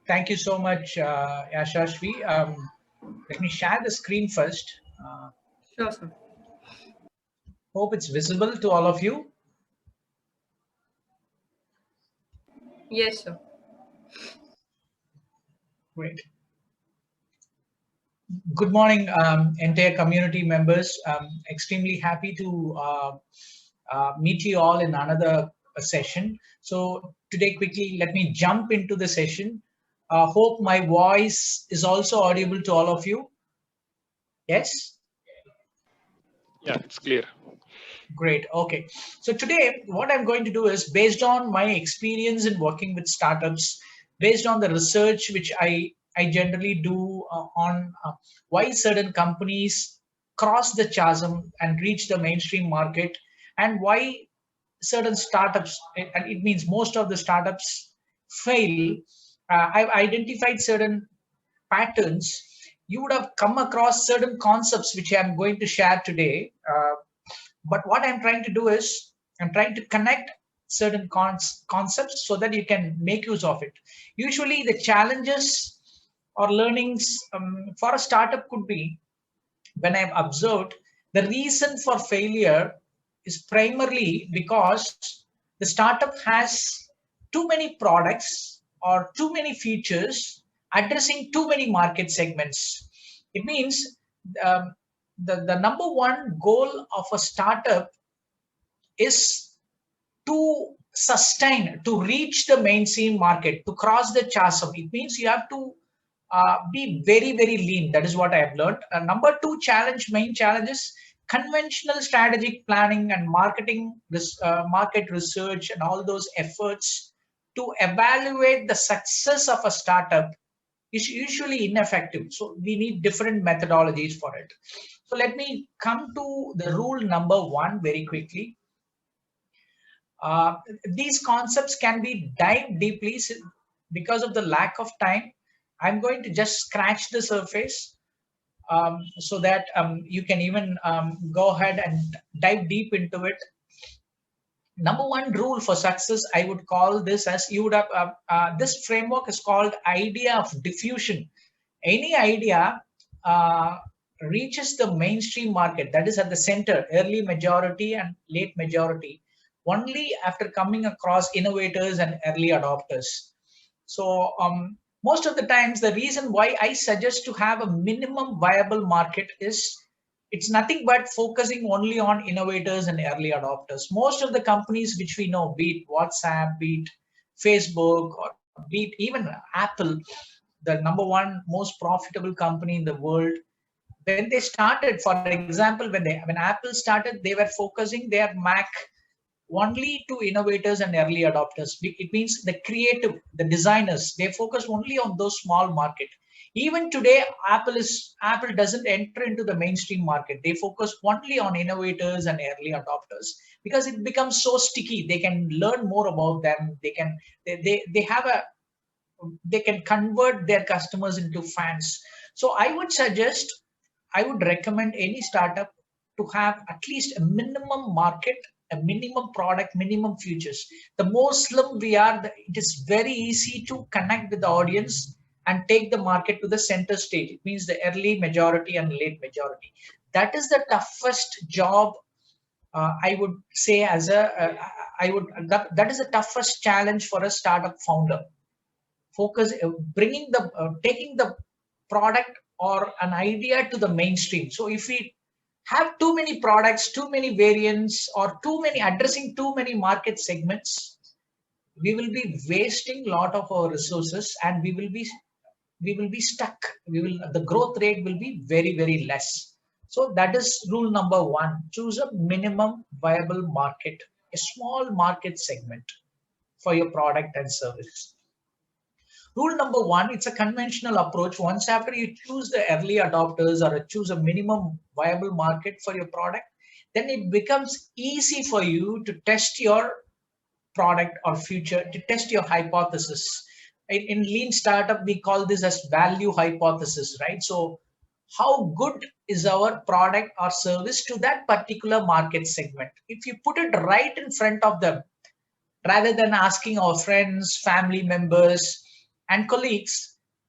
Thank you so much, Yashashvi. Let me share the screen first. Uh, Sure, sir. Hope it's visible to all of you. Yes, sir. Great. Good morning, entire community members. Extremely happy to meet you all in another session. So today, quickly, let me jump into the session. Hope my voice is also audible to all of you. Yes? Yeah, it's clear. Great. Okay. So today, what I'm going to do is based on my experience in working with startups, based on the research which I generally do on why certain companies cross the chasm and reach the mainstream market, and why certain startups, and it means most of the startups fail. I've identified certain patterns. You would have come across certain concepts which I'm going to share today. But what I'm trying to do is I'm trying to connect certain concepts so that you can make use of it. Usually the challenges or learnings for a startup could be, when I've observed, the reason for failure is primarily because the startup has too many products or too many features addressing too many market segments. It means um, the number one goal of a startup is to sustain, to reach the mainstream market, to cross the chasm. It means you have to be very, very lean. That is what I have learned. Number two challenge, main challenge is conventional strategic planning and marketing, market research, and all those efforts to evaluate the success of a startup is usually ineffective. So we need different methodologies for it. So let me come to the rule number one very quickly. Uh, these concepts can be dived deeply because of the lack of time. I'm going to just scratch the surface so that you can even go ahead and dive deep into it. Number one rule for success, I would call this as you would have, this framework is called idea of diffusion. Any idea uh, reaches the mainstream market, that is at the center, early majority and late majority, only after coming across innovators and early adopters. So most of the times, the reason why I suggest to have a minimum viable market is it's nothing but focusing only on innovators and early adopters. Most of the companies which we know, be it WhatsApp, be it Facebook, or be it even Apple, the number one most profitable company in the world, when they started, for example, when Apple started, they were focusing their Mac only to innovators and early adopters. It means the creative, the designers, they focus only on those small market. Even today, Apple doesn't enter into the mainstream market. They focus only on innovators and early adopters because it becomes so sticky. They can learn more about them. They have a they can convert their customers into fans. So I would suggest, I would recommend any startup to have at least a minimum market, a minimum product, minimum features. The more slim we are, it is very easy to connect with the audience and take the market to the center stage. It means the early majority and late majority. That is the toughest job. I would say as a, that is the toughest challenge for a startup founder. Focus, bringing the, taking the product or an idea to the mainstream. So if we have too many products, too many variants, or too many addressing too many market segments, we will be wasting a lot of our resources, and we will be stuck. The growth rate will be very, very less. So that is rule number one. Choose a minimum viable market, a small market segment for your product and service. Rule number one, it's a conventional approach. Once after you choose the early adopters or choose a minimum viable market for your product, then it becomes easy for you to test your product or future, to test your hypothesis. In lean startup, we call this as value hypothesis, right? So how good is our product or service to that particular market segment? If you put it right in front of them, rather than asking our friends, family members, and colleagues,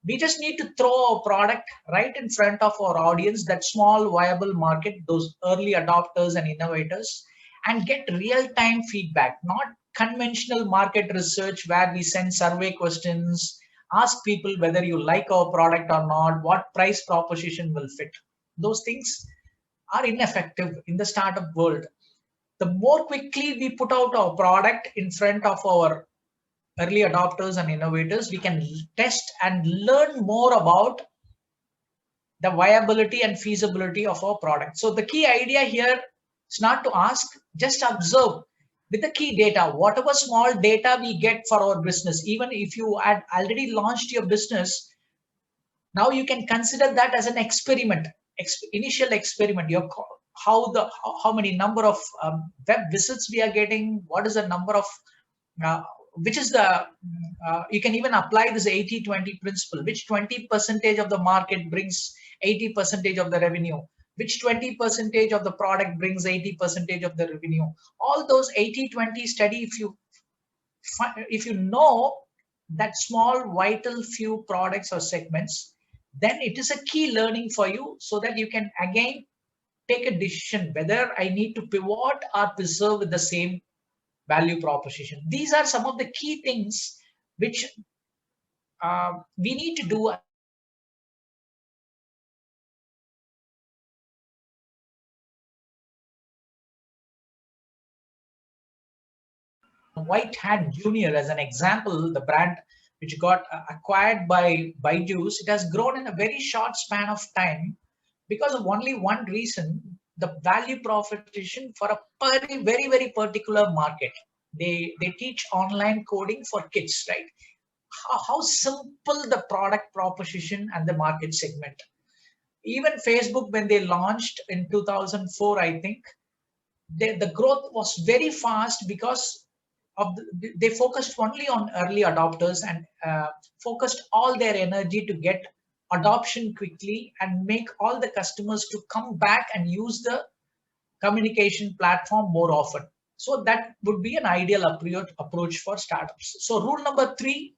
we just need to throw our product right in front of our audience, that small viable market, those early adopters and innovators, and get real-time feedback, not conventional market research where we send survey questions, ask people whether you like our product or not, what price proposition will fit. Those things are ineffective in the startup world. The more quickly we put out our product in front of our early adopters and innovators, we can test and learn more about the viability and feasibility of our product. So the key idea here is not to ask, just observe with the key data, whatever small data we get for our business. Even if you had already launched your business, now you can consider that as an experiment, initial experiment. How many number of web visits we are getting, what is the number of which is the you can even apply this 80-20 principle, which 20% of the market brings 80% of the revenue, which 20% of the product brings 80% of the revenue. All those 80-20 study, if you know that small vital few products or segments, then it is a key learning for you, so that you can again take a decision whether I need to pivot or preserve with the same value proposition. These are some of the key things which we need to do. White Hat Junior as an example, the brand which got acquired by Byju's, it has grown in a very short span of time because of only one reason: the value proposition for a very particular market. They teach online coding for kids, right? How simple the product proposition and the market segment. Even Facebook, when they launched in 2004, I think, the growth was very fast because they focused only on early adopters and focused all their energy to get adoption quickly and make all the customers to come back and use the communication platform more often. So that would be an ideal approach for startups. So rule number 3,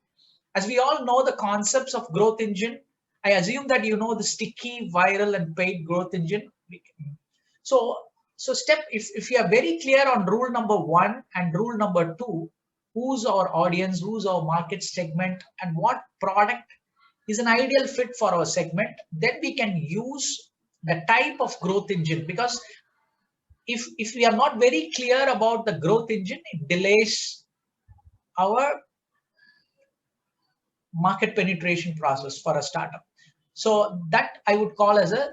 as we all know the concepts of growth engine, I assume that you know the sticky, viral, and paid growth engine. So if you are very clear on rule number 1 and rule number 2, who's our audience, who's our market segment, and what product is an ideal fit for our segment, then we can use the type of growth engine. Because if we are not very clear about the growth engine, it delays our market penetration process for a startup. So that I would call as a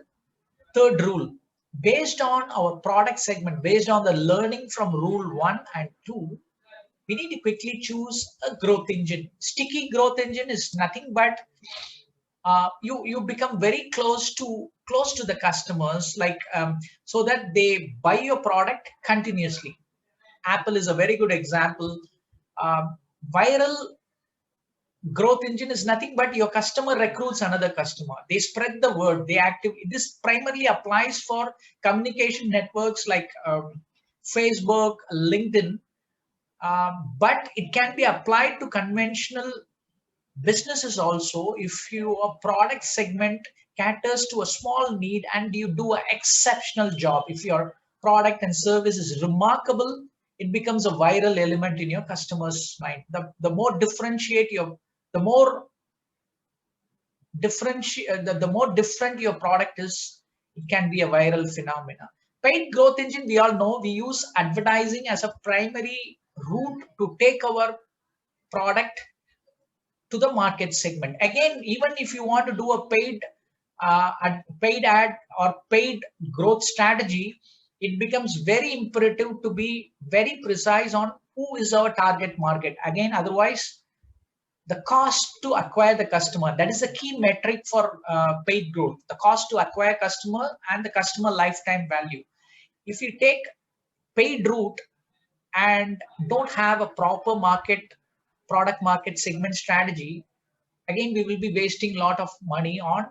third rule. Based on our product segment, based on the learning from rule 1 and 2, we need to quickly choose a growth engine. Sticky growth engine is nothing but you become very close to the customers, like so that they buy your product continuously. Apple is a very good example. Viral growth engine is nothing but your customer recruits another customer. They spread the word. This primarily applies for communication networks like Facebook, LinkedIn, but it can be applied to conventional businesses also. If your product segment caters to a small need and you do an exceptional job, if your product and service is remarkable, it becomes a viral element in your customer's mind. The more different your product is, it can be a viral phenomena. Paid growth engine, we all know, we use advertising as a primary route to take our product to the market segment. Again, even if you want to do a paid ad or paid growth strategy, it becomes very imperative to be very precise on who is our target market. Again, otherwise, the cost to acquire the customer, that is a key metric for paid growth, the cost to acquire customer and the customer lifetime value. If you take paid route and don't have a proper product market segment strategy, again, we will be wasting a lot of money on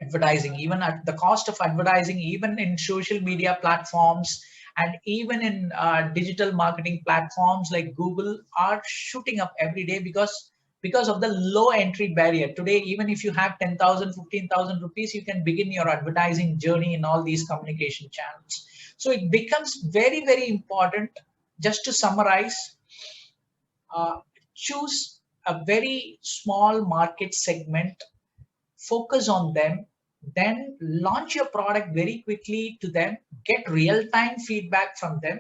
advertising. Even at the cost of advertising, even in social media platforms and even in digital marketing platforms like Google are shooting up every day because because of the low entry barrier. Today, even if you have 10,000, 15,000 rupees, you can begin your advertising journey in all these communication channels. So it becomes very, very important. Just to summarize, choose a very small market segment, focus on them, then launch your product very quickly to them, get real-time feedback from them,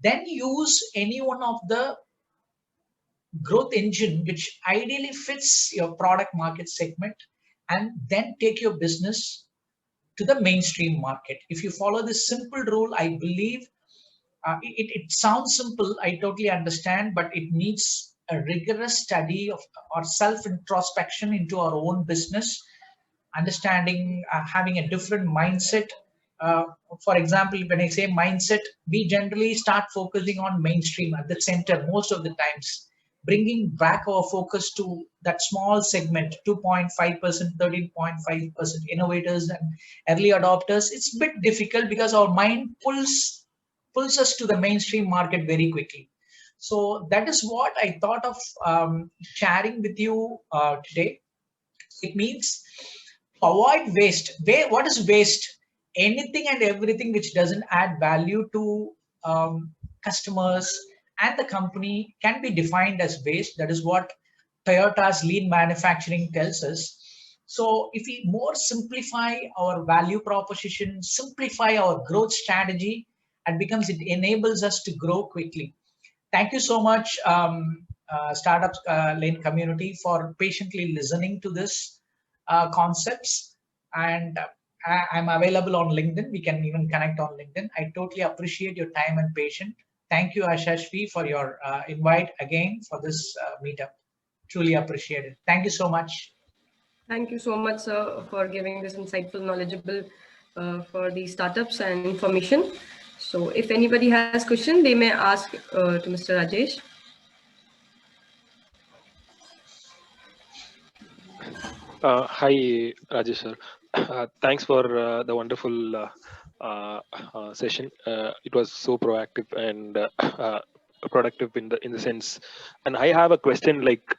then use any one of the growth engine which ideally fits your product market segment, and then take your business to the mainstream market. If you follow this simple rule, I believe it sounds simple, I totally understand, but it needs a rigorous study of or self introspection into our own business, understanding, having a different mindset. Uh, for example, when I say mindset, we generally start focusing on mainstream at the center most of the times, bringing back our focus to that small segment, 2.5%, 13.5% innovators and early adopters. It's a bit difficult because our mind pulls us to the mainstream market very quickly. So that is what I thought of sharing with you today. It means avoid waste. What is waste? Anything and everything which doesn't add value to customers and the company can be defined as waste. That is what Toyota's lean manufacturing tells us. So if we more simplify our value proposition, simplify our growth strategy, and becomes it enables us to grow quickly. Thank you so much, Startup Lane community, for patiently listening to this concepts. And I'm available on LinkedIn. We can even connect on LinkedIn. I totally appreciate your time and patience. Thank you, Ashashvi, for your invite again for this meetup. Truly appreciate it. Thank you so much. Thank you so much, sir, for giving this insightful, knowledgeable for the startups and information. So if anybody has question, they may ask to Mr. Rajesh. Hi, Rajesh sir. Thanks for the wonderful session. It was so proactive and productive in the sense. And I have a question. Like,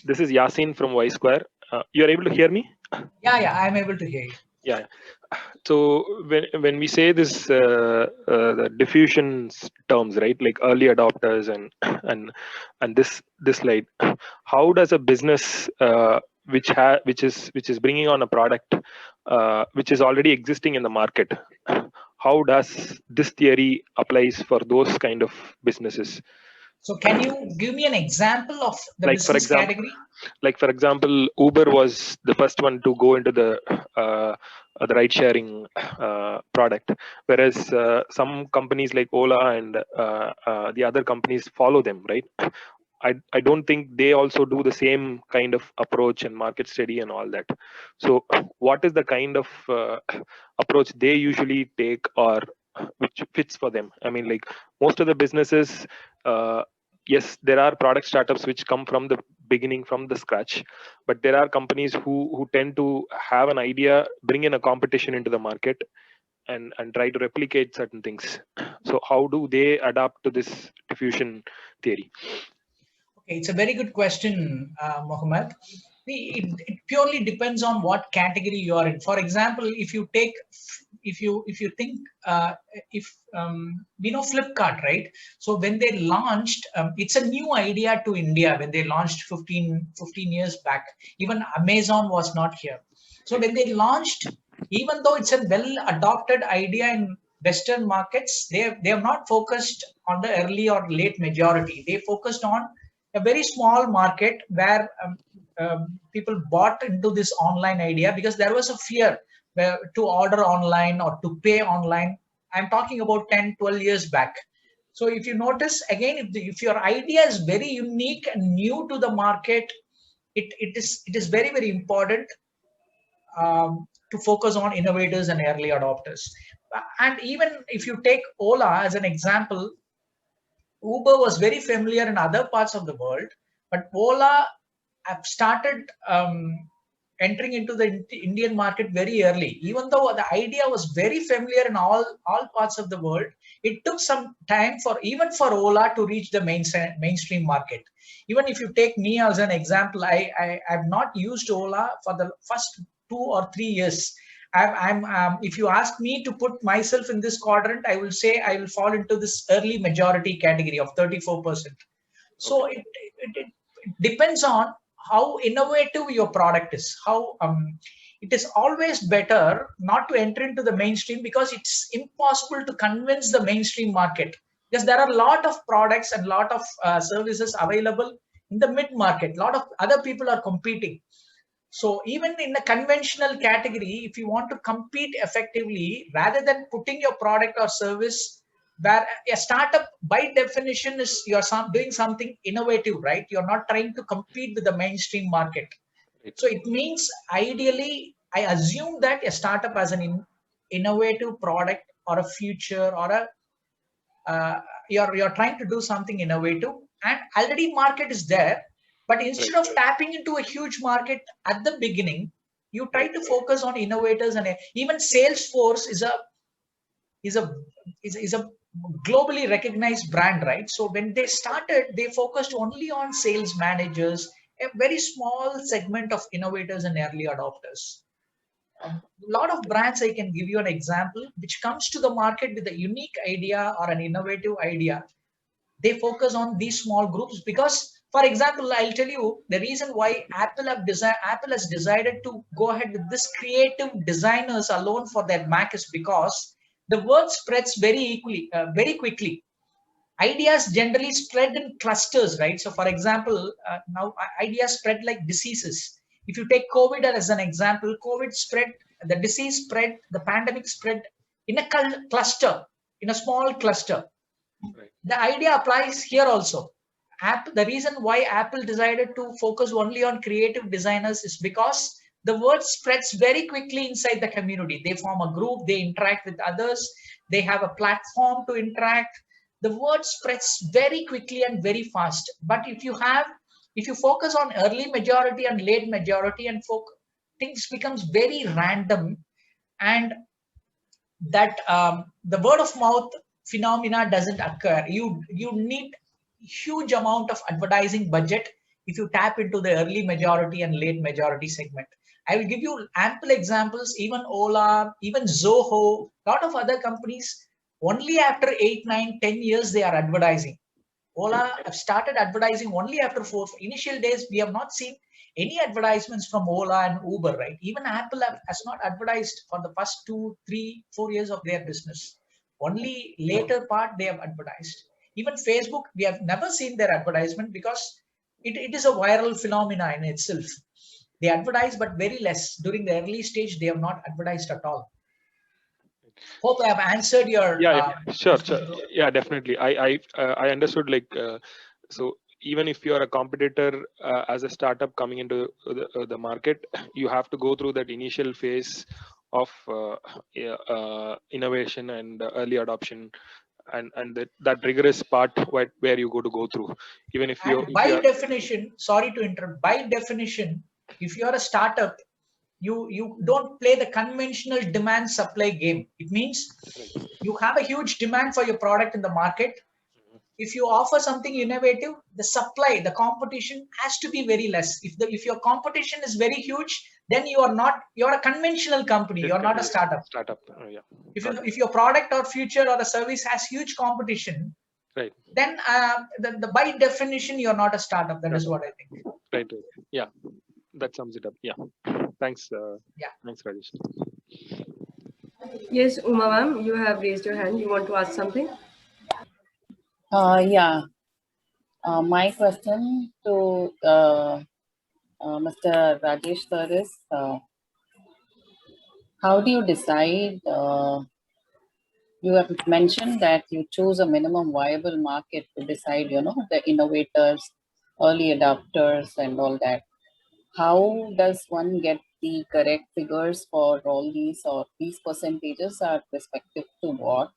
this is Yasin from Y Square. You are able to hear me? Yeah, I'm able to hear you. Yeah. So when we say this, the diffusion terms, right? Like early adopters and this slide, how does a business which is bringing on a product which is already existing in the market, how does this theory applies for those kind of businesses? So can you give me an example of the Like for business example, category? Uber was the first one to go into the ride sharing product, whereas some companies like Ola and the other companies follow them, right? I don't think they also do the same kind of approach and market study and all that. So what is the kind of approach they usually take, or which fits for them? I mean, like most of the businesses, yes, there are product startups which come from the beginning, from the scratch, but there are companies who tend to have an idea, bring in a competition into the market, and try to replicate certain things. So how do they adapt to this diffusion theory? Okay, it's a very good question, Mohammed. It purely depends on what category you are in. For example, if you think, if we know Flipkart, right? So when they launched, it's a new idea to India. When they launched 15 years back, even Amazon was not here. So when they launched, even though it's a well adopted idea in Western markets, they have not focused on the early or late majority. They focused on a very small market where people bought into this online idea because there was a fear to order online or to pay online. I'm talking about 10, 12 years back. So if you notice again, if your idea is very unique and new to the market, it is very, very important to focus on innovators and early adopters. And even if you take Ola as an example, Uber was very familiar in other parts of the world, but Ola have started entering into the Indian market very early. Even though the idea was very familiar in all parts of the world, it took some time for even for Ola to reach the mainstream market. Even if you take me as an example, I have not used Ola for the first 2 or 3 years. If you ask me to put myself in this quadrant, I will say I will fall into this early majority category of 34%. So it depends on how innovative your product is. How it is always better not to enter into the mainstream, because it's impossible to convince the mainstream market, because there are a lot of products and a lot of services available in the mid market. A lot of other people are competing. So even in the conventional category, if you want to compete effectively, rather than putting your product or service, where a startup by definition is you're doing something innovative, right? You're not trying to compete with the mainstream market. So it means ideally, I assume that a startup has an innovative product or a future or you're trying to do something innovative, and already market is there. But instead of tapping into a huge market at the beginning, you try to focus on innovators. And even Salesforce is a globally recognized brand, right? So when they started, they focused only on sales managers, a very small segment of innovators and early adopters. A lot of brands, I can give you an example, which comes to the market with a unique idea or an innovative idea. They focus on these small groups because, for example, I'll tell you the reason why Apple has decided to go ahead with this creative designers alone for their Mac is because the word spreads very quickly. Ideas generally spread in clusters, right? So for example, now ideas spread like diseases. If you take COVID as an example, COVID spread, the disease spread, the pandemic spread in a cluster, in a small cluster. The idea applies here also. The reason why Apple decided to focus only on creative designers is because the word spreads very quickly inside the community. They form a group, they interact with others, they have a platform to interact. The word spreads very quickly and very fast. But if you focus on early majority and late majority, and things becomes very random, and that the word of mouth phenomena doesn't occur. You need huge amount of advertising budget if you tap into the early majority and late majority segment. I will give you ample examples. Even Ola, even Zoho, lot of other companies, only after 8, 9, 10 years they are advertising. Ola have started advertising only after 4 initial days. We have not seen any advertisements from Ola and Uber, right? Even Apple has not advertised for the first 2, 3, 4 years of their business. Only later part they have advertised. Even Facebook, we have never seen their advertisement because it is a viral phenomena in itself. They advertise, but very less. During the early stage, they have not advertised at all. Hope I have answered your. Sure. Yeah, definitely. I understood. So even if you are a competitor as a startup coming into the market, you have to go through that initial phase of innovation and early adoption, and that rigorous part where you go through. Even if you definition, sorry to interrupt. By definition, if you are a startup, you don't play the conventional demand supply game. It means you have a huge demand for your product in the market. If you offer something innovative, the supply, the competition has to be very less. If your competition is very huge, then you're a conventional company. You're not a startup. Yeah. If your product or future or a service has huge competition, right, then by definition you're not a startup. That is what I think. Right. Yeah, that sums it up. Yeah. Thanks. Thanks, Rajesh. Yes, Uma ma'am, you have raised your hand. You want to ask something? Yeah. My question to Mr. Rajesh sir is, how do you decide? You have mentioned that you choose a minimum viable market to decide, the innovators, early adopters, and all that. How does one get the correct figures for all these, or these percentages are respective to what?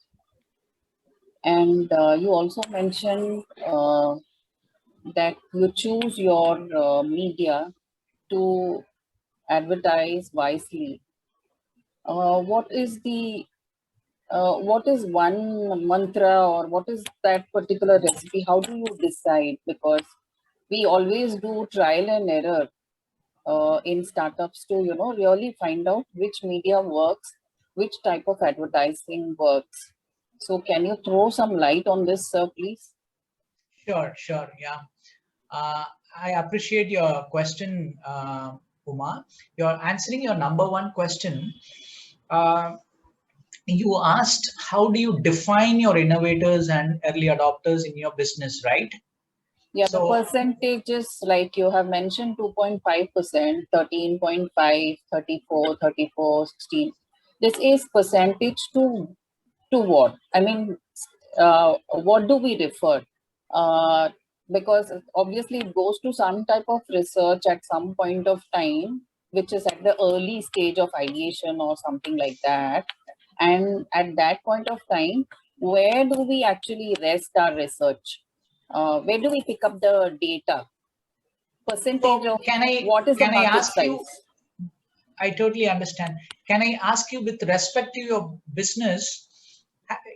And you also mentioned that you choose your media to advertise wisely, what is one mantra, or what is that particular recipe? How do you decide? Because we always do trial and error in startups to, really find out which media works, which type of advertising works. So can you throw some light on this, sir, please? Sure, yeah. I appreciate your question, Uma. You're answering your number one question. You asked, how do you define your innovators and early adopters in your business, right? Yeah, So, the percentages, like you have mentioned, 2.5%, 13.5, 34, 34, 16. This is percentage to what? I mean, what do we refer? Because obviously it goes to some type of research at some point of time, which is at the early stage of ideation or something like that. And at that point of time, where do we actually rest our research? Where do we pick up the data? Percentage of what is the market size? I totally understand. Can I ask you, with respect to your business,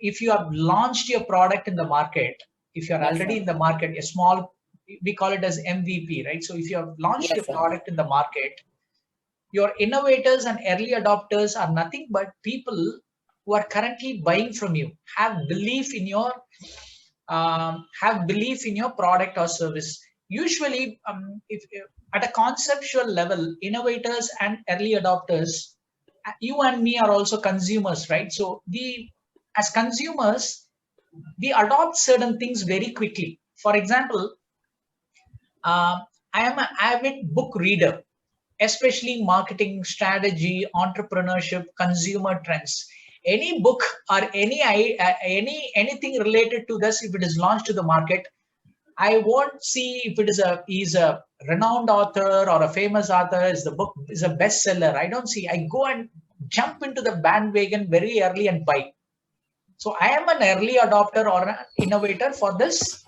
if you have launched your product in the market, if you're already in the market, a small, we call it as MVP, right? So if you have launched your product in the market, your innovators and early adopters are nothing but people who are currently buying from you, have belief in your product or service. Usually, if at a conceptual level, innovators and early adopters, you and me are also consumers, right? So as consumers, we adopt certain things very quickly. For example, I am an avid book reader, especially marketing strategy, entrepreneurship, consumer trends. Any book or anything related to this, if it is launched to the market, I won't see if it is a renowned author or a famous author, is the book is a bestseller. I don't see. I go and jump into the bandwagon very early and buy. So I am an early adopter or an innovator for this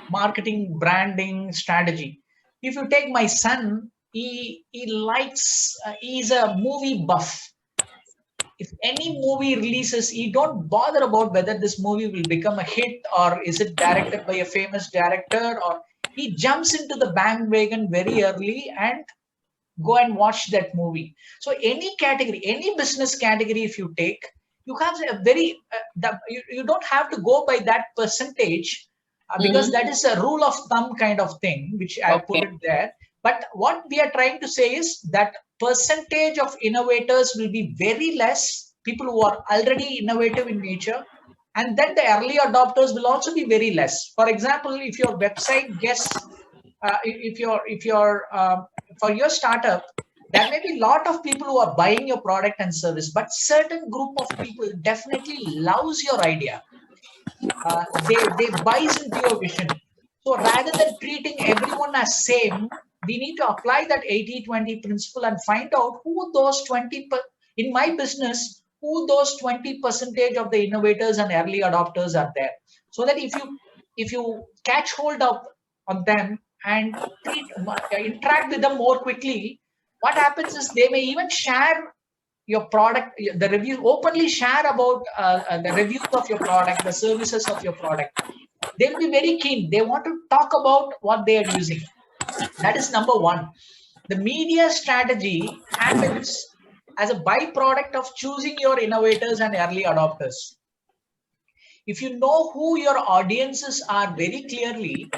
marketing branding strategy. If you take my son, he likes, he's a movie buff. If any movie releases, he don't bother about whether this movie will become a hit or is it directed by a famous director, or he jumps into the bandwagon very early and go and watch that movie. So any category, any business category, if you take, you have a very, you don't have to go by that percentage, because that is a rule of thumb kind of thing, which I put it there. But what we are trying to say is that percentage of innovators will be very less, people who are already innovative in nature, and then the early adopters will also be very less. For example, if your website gets, if you're for your startup, there may be a lot of people who are buying your product and service, but certain group of people definitely loves your idea. They buys into your vision. So rather than treating everyone as same, we need to apply that 80-20 principle and find out who those 20 in my business, who those 20% of the innovators and early adopters are there. So that if you catch hold of on them and interact with them more quickly, what happens is they may even share your product, the review, openly share about the reviews of your product, the services of your product. They'll be very keen. They want to talk about what they are using. That is number one. The media strategy happens as a byproduct of choosing your innovators and early adopters. If you know who your audiences are very clearly,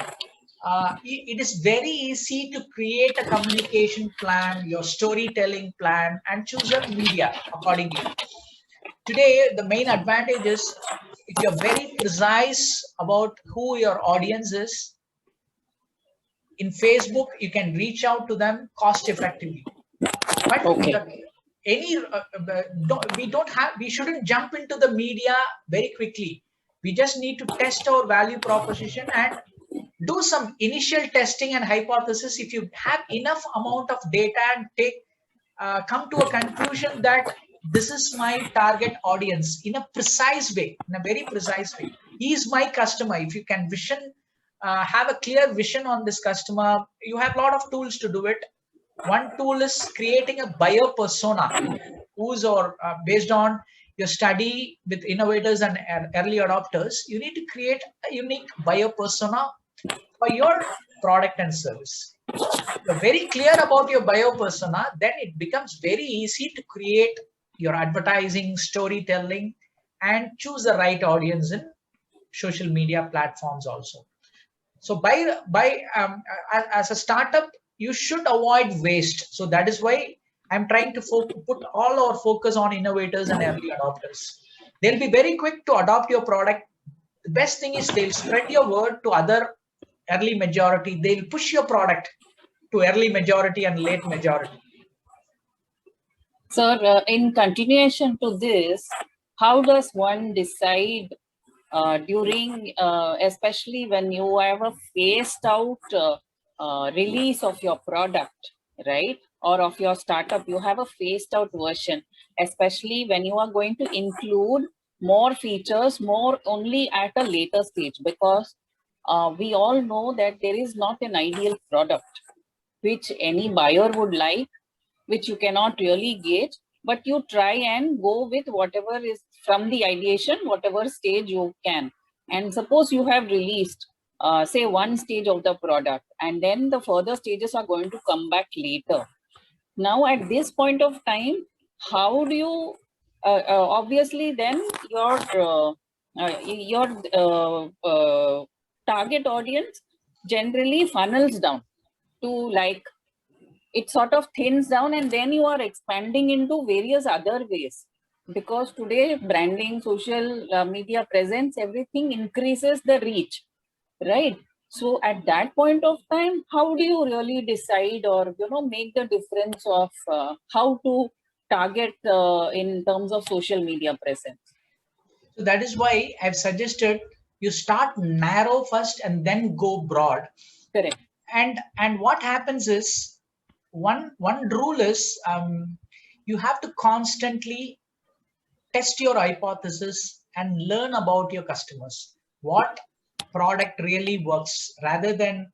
it is very easy to create a communication plan, your storytelling plan, and choose your media accordingly. Today, the main advantage is if you're very precise about who your audience is, in Facebook, you can reach out to them cost effectively. But we shouldn't jump into the media very quickly. We just need to test our value proposition and do some initial testing and hypothesis. If you have enough amount of data and come to a conclusion that this is my target audience in a precise way, in a very precise way, he is my customer. If you can have a clear vision on this customer, you have a lot of tools to do it. One tool is creating a buyer persona, who's or based on your study with innovators and early adopters. You need to create a unique buyer persona for your product and service. You're very clear about your buyer persona, then it becomes very easy to create your advertising, storytelling, and choose the right audience in social media platforms also. So as a startup, you should avoid waste. So that is why I'm trying to put all our focus on innovators and early adopters. They'll be very quick to adopt your product. The best thing is they'll spread your word to other early majority. They'll push your product to early majority and late majority. Sir, in continuation to this, how does one decide during, especially when you have a phased out release of your product, right? Or of your startup, you have a phased out version, especially when you are going to include more features, more only at a later stage, because we all know that there is not an ideal product which any buyer would like, which you cannot really gauge, but you try and go with whatever is from the ideation, whatever stage you can. And suppose you have released, say, one stage of the product, and then the further stages are going to come back later. Now, at this point of time, how do you, obviously, then your target audience generally funnels down to, like, it sort of thins down, and then you are expanding into various other ways, because today branding, social media presence, everything increases the reach, right? So at that point of time, how do you really decide or make the difference of how to target in terms of social media presence? So that is why I've suggested you start narrow first and then go broad. Correct. And what happens is, one rule is you have to constantly test your hypothesis and learn about your customers, what product really works, rather than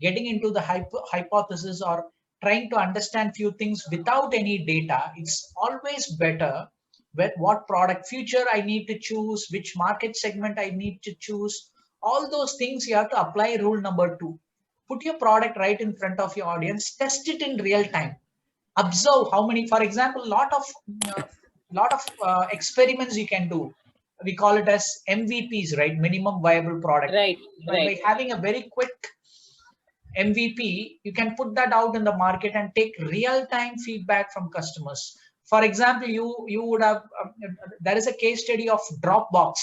getting into the hypothesis or trying to understand few things without any data. It's always better with what product feature I need to choose, which market segment I need to choose. All those things you have to apply. Rule number 2, put your product right in front of your audience, test it in real time, observe how many, for example, lot of experiments you can do. We call it as MVPs, right? Minimum viable product. Right. By having a very quick MVP, you can put that out in the market and take real-time feedback from customers. For example, you would have there is a case study of Dropbox.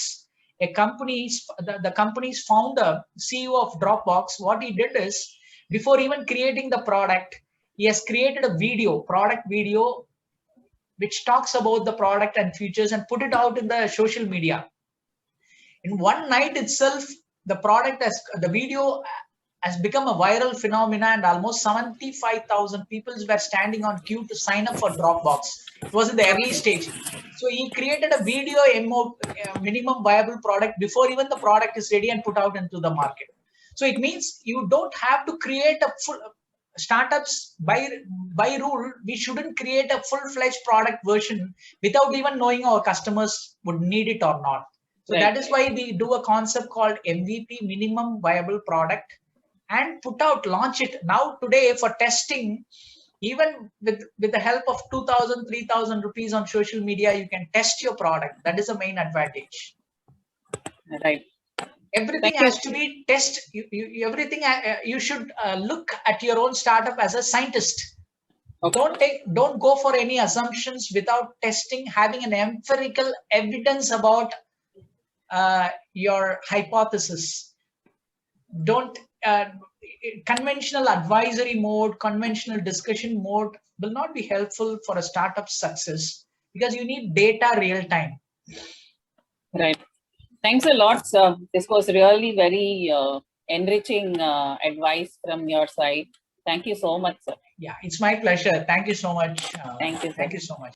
A company's the company's founder, CEO of Dropbox, what he did is, before even creating the product, he has created a product video, which talks about the product and features, and put it out in the social media. In one night itself, the video has become a viral phenomenon, and almost 75,000 people were standing on queue to sign up for Dropbox. It was in the early stage. So he created a video minimum viable product before even the product is ready and put out into the market. So it means you don't have to create a full startups by rule. We shouldn't create a full-fledged product version without even knowing our customers would need it or not. So that is why we do a concept called MVP, minimum viable product, and launch it. Now today for testing, even with the help of 2,000, 3,000 rupees on social media, you can test your product. That is the main advantage. Right. Everything has to be test. Everything you should look at your own startup as a scientist. Okay. Don't go for any assumptions without testing, having an empirical evidence about your hypothesis. Don't conventional advisory mode, conventional discussion mode will not be helpful for a startup success, because you need data real time. Right. Thanks a lot, sir. This was really very enriching advice from your side. Thank you so much, sir. Yeah, it's my pleasure. Thank you so much. Thank you, sir. Thank you so much.